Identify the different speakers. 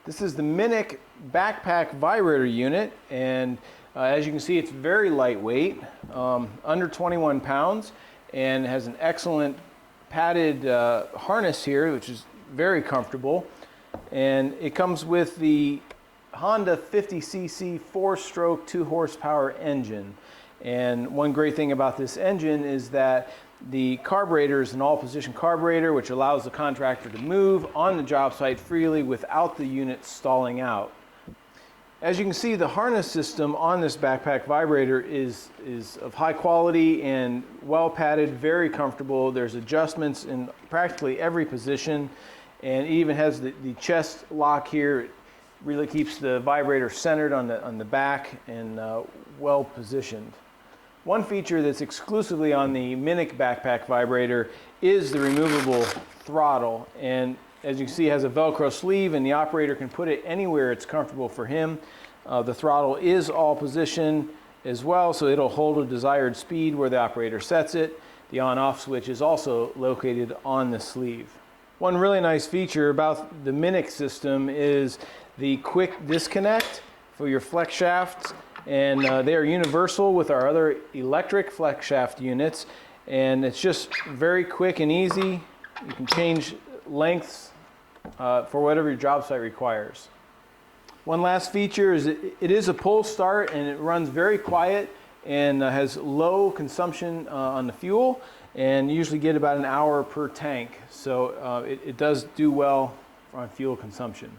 Speaker 1: This is the Minnich backpack vibrator unit, and as you can see, it's very lightweight, under 21 pounds, and has an excellent padded harness here, which is very comfortable. And it comes with the Honda 50cc 4-stroke 2-horsepower engine. And one great thing about this engine is that the carburetor is an all-position carburetor, which allows the contractor to move on the job site freely without the unit stalling out. As you can see, the harness system on this backpack vibrator is of high quality and well padded, very comfortable. There's adjustments in practically every position, and it even has the chest lock here. It really keeps the vibrator centered on the back and well positioned. One feature that's exclusively on the Minnich backpack vibrator is the removable throttle, and as you can see, it has a Velcro sleeve, and the operator can put it anywhere it's comfortable for him. The throttle is all position as well, so it'll hold a desired speed where the operator sets it. The on-off switch is also located on the sleeve. One really nice feature about the Minnich system is the quick disconnect for your flex shafts, and they are universal with our other electric flex shaft units, and it's just very quick and easy. You can change lengths for whatever your job site requires. One last feature is it is a pull start, and it runs very quiet and has low consumption on the fuel, and you usually get about an hour per tank, so it does do well on fuel consumption.